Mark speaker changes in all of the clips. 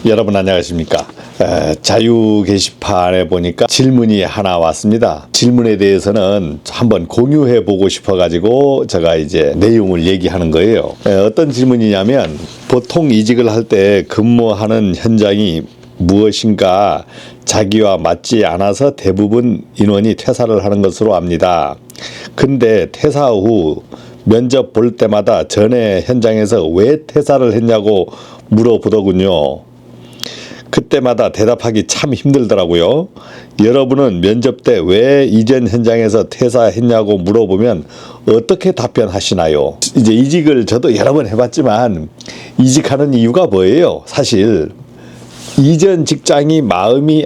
Speaker 1: 여러분 안녕하십니까? 자유 게시판에 보니까 질문이 하나 왔습니다. 질문에 대해서는 한번 공유해 보고 싶어 가지고 제가 이제 내용을 얘기하는 거예요. 어떤 질문이냐면 보통 이직을 할 때 근무하는 현장이 무엇인가 자기와 맞지 않아서 대부분 인원이 퇴사를 하는 것으로 압니다. 근데 퇴사 후 면접 볼 때마다 전에 현장에서 왜 퇴사를 했냐고 물어보더군요. 그때마다 대답하기 참 힘들더라고요. 여러분은 면접 때 왜 이전 현장에서 퇴사했냐고 물어보면 어떻게 답변하시나요? 이제 이직을 저도 여러 번 해봤지만 이직하는 이유가 뭐예요? 사실 이전 직장이 마음에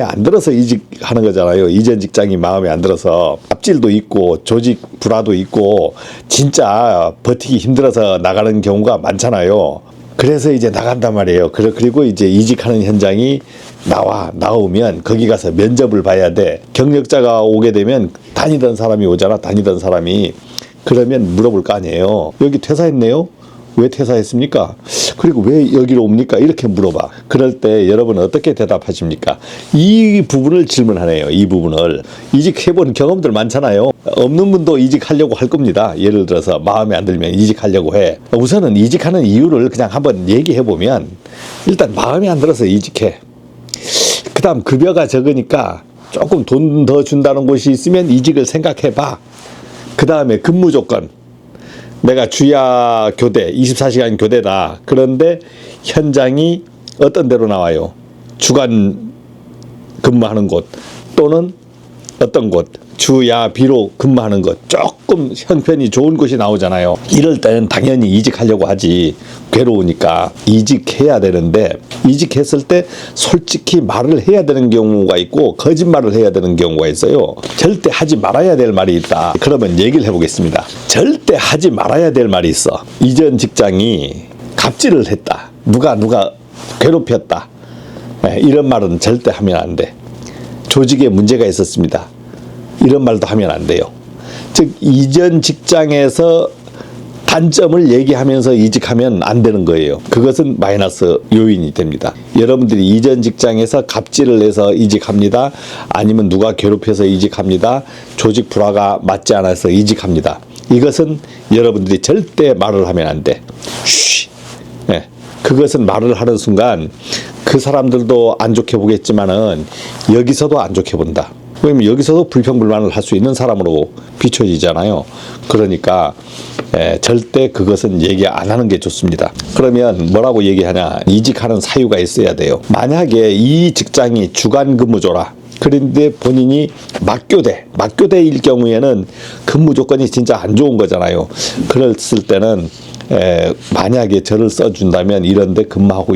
Speaker 1: 안 들어서 이직하는 거잖아요. 이전 직장이 마음에 안 들어서 갑질도 있고 조직 불화도 있고 진짜 버티기 힘들어서 나가는 경우가 많잖아요. 그래서 이제 나간단 말이에요. 그리고 이제 이직하는 현장이 나오면 거기 가서 면접을 봐야 돼. 경력자가 오게 되면 다니던 사람이 오잖아. 다니던 사람이. 그러면 물어볼 거 아니에요. 여기 퇴사했네요? 왜 퇴사했습니까? 그리고 왜 여기로 옵니까? 이렇게 물어봐. 그럴 때 여러분 어떻게 대답하십니까? 이 부분을 질문하네요. 이 부분을. 이직해본 경험들 많잖아요. 없는 분도 이직하려고 할 겁니다. 예를 들어서 마음에 안 들면 이직하려고 해. 우선은 이직하는 이유를 그냥 한번 얘기해보면 일단 마음에 안 들어서 이직해. 그 다음 급여가 적으니까 조금 돈 더 준다는 곳이 있으면 이직을 생각해봐. 그 다음에 근무 조건. 내가 주야 교대, 24시간 교대다. 그런데 현장이 어떤 데로 나와요? 주간 근무하는 곳 또는 어떤 곳, 주야 비로 근무하는 것 조금 형편이 좋은 곳이 나오잖아요. 이럴 때는 당연히 이직하려고 하지. 괴로우니까 이직해야 되는데 이직했을 때 솔직히 말을 해야 되는 경우가 있고 거짓말을 해야 되는 경우가 있어요. 절대 하지 말아야 될 말이 있다. 그러면 얘기를 해보겠습니다. 절대 하지 말아야 될 말이 있어. 이전 직장이 갑질을 했다. 누가 괴롭혔다. 이런 말은 절대 하면 안 돼. 조직에 문제가 있었습니다. 이런 말도 하면 안 돼요. 즉 이전 직장에서 단점을 얘기하면서 이직하면 안 되는 거예요. 그것은 마이너스 요인이 됩니다. 여러분들이 이전 직장에서 갑질을 해서 이직합니다. 아니면 누가 괴롭혀서 이직합니다. 조직 불화가 맞지 않아서 이직합니다. 이것은 여러분들이 절대 말을 하면 안 돼. 쉬. 네. 그것은 말을 하는 순간 그 사람들도 안 좋게 보겠지만은 여기서도 안 좋게 본다. 왜냐면 여기서도 불평불만을 할 수 있는 사람으로 비춰지잖아요. 그러니까 절대 그것은 얘기 안 하는 게 좋습니다. 그러면 뭐라고 얘기하냐? 이직하는 사유가 있어야 돼요. 만약에 이 직장이 주간 근무조라. 그런데 본인이 막교대일 경우에는 근무 조건이 진짜 안 좋은 거잖아요. 그랬을 때는 만약에 저를 써준다면 이런데 근무하고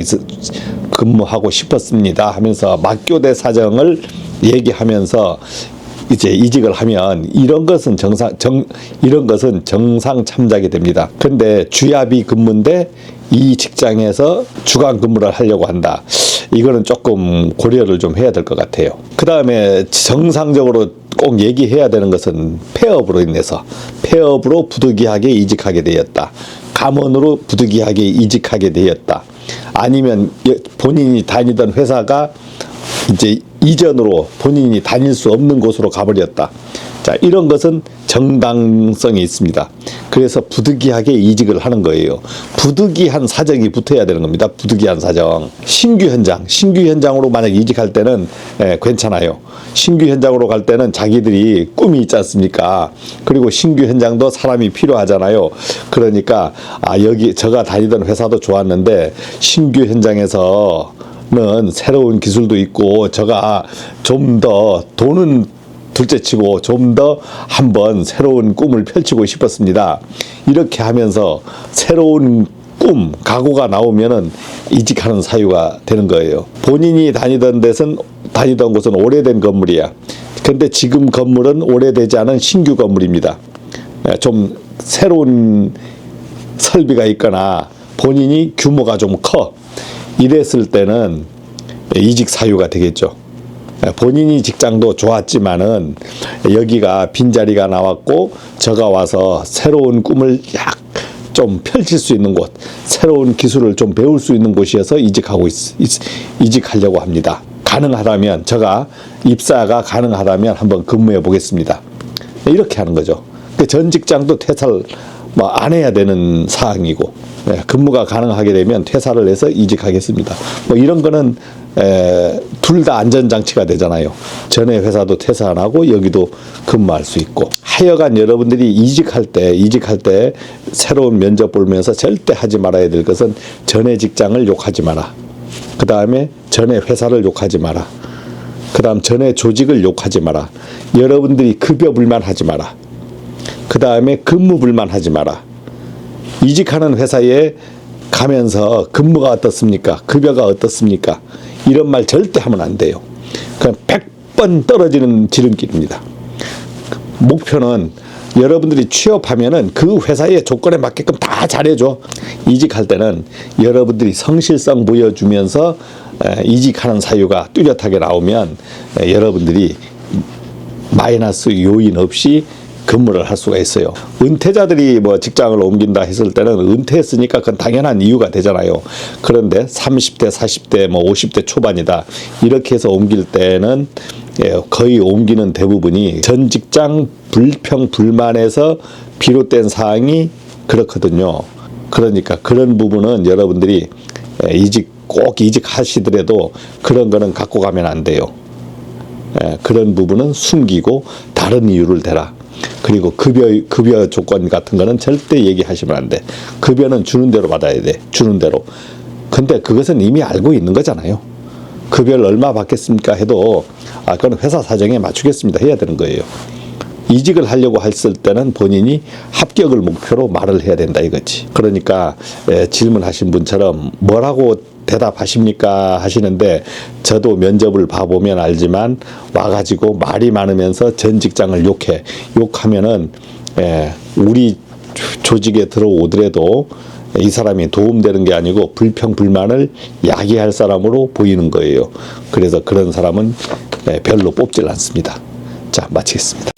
Speaker 1: 싶었습니다 하면서 막교대 사정을 얘기하면서 이제 이직을 하면 이런 것은 정상 참작이 됩니다. 근데 주야비 근무인데 이 직장에서 주간 근무를 하려고 한다. 이거는 조금 고려를 좀 해야 될 것 같아요. 그 다음에 정상적으로 꼭 얘기해야 되는 것은 폐업으로 부득이하게 이직하게 되었다. 감원으로 부득이하게 이직하게 되었다. 아니면 본인이 다니던 회사가 이제 이전으로 본인이 다닐 수 없는 곳으로 가버렸다. 자, 이런 것은 정당성이 있습니다. 그래서 부득이하게 이직을 하는 거예요. 부득이한 사정이 붙어야 되는 겁니다. 부득이한 사정. 신규 현장으로 만약 이직할 때는 괜찮아요. 신규 현장으로 갈 때는 자기들이 꿈이 있지 않습니까? 그리고 신규 현장도 사람이 필요하잖아요. 그러니까 여기 제가 다니던 회사도 좋았는데 신규 현장에서는 새로운 기술도 있고 제가 좀 더 돈은 둘째치고 좀 더 한번 새로운 꿈을 펼치고 싶었습니다. 이렇게 하면서 새로운 꿈, 각오가 나오면은 이직하는 사유가 되는 거예요. 본인이 다니던 곳은 오래된 건물이야. 근데 지금 건물은 오래되지 않은 신규 건물입니다. 좀 새로운 설비가 있거나 본인이 규모가 좀 커. 이랬을 때는 이직 사유가 되겠죠. 본인이 직장도 좋았지만은 여기가 빈자리가 나왔고 저가 와서 새로운 꿈을 좀 펼칠 수 있는 곳, 새로운 기술을 좀 배울 수 있는 곳이어서 이직하려고 합니다. 가능하다면, 제가 입사가 가능하다면 한번 근무해 보겠습니다. 이렇게 하는 거죠. 전 직장도 퇴사를 안 해야 되는 사항이고, 근무가 가능하게 되면 퇴사를 해서 이직하겠습니다. 이런 거는 둘 다 안전장치가 되잖아요. 전에 회사도 퇴사 안 하고 여기도 근무할 수 있고. 하여간 여러분들이 이직할 때 새로운 면접 보면서 절대 하지 말아야 될 것은 전에 직장을 욕하지 마라. 그 다음에 전에 회사를 욕하지 마라. 그 다음 전에 조직을 욕하지 마라. 여러분들이 급여 불만하지 마라. 그 다음에 근무 불만하지 마라. 이직하는 회사에 가면서 근무가 어떻습니까? 급여가 어떻습니까? 이런 말 절대 하면 안 돼요. 그냥 100번 떨어지는 지름길입니다. 목표는 여러분들이 취업하면은 그 회사의 조건에 맞게끔 다 잘해줘. 이직할 때는 여러분들이 성실성 보여주면서 이직하는 사유가 뚜렷하게 나오면 여러분들이 마이너스 요인 없이 근무를 할 수가 있어요. 은퇴자들이 직장을 옮긴다 했을 때는 은퇴했으니까 그건 당연한 이유가 되잖아요. 그런데 30대, 40대, 50대 초반이다. 이렇게 해서 옮길 때는 거의 옮기는 대부분이 전 직장 불평, 불만에서 비롯된 사항이 그렇거든요. 그러니까 그런 부분은 여러분들이 꼭 이직하시더라도 그런 거는 갖고 가면 안 돼요. 그런 부분은 숨기고 다른 이유를 대라. 그리고 급여 조건 같은 거는 절대 얘기하시면 안 돼. 급여는 주는 대로 받아야 돼. 주는 대로. 근데 그것은 이미 알고 있는 거잖아요. 급여를 얼마 받겠습니까 해도 그건 회사 사정에 맞추겠습니다 해야 되는 거예요. 이직을 하려고 했을 때는 본인이 합격을 목표로 말을 해야 된다 이거지. 그러니까 질문하신 분처럼 뭐라고 대답하십니까 하시는데, 저도 면접을 봐보면 알지만 와가지고 말이 많으면서 전 직장을 욕하면은 우리 조직에 들어오더라도 이 사람이 도움되는 게 아니고 불평불만을 야기할 사람으로 보이는 거예요. 그래서 그런 사람은 별로 뽑질 않습니다. 자, 마치겠습니다.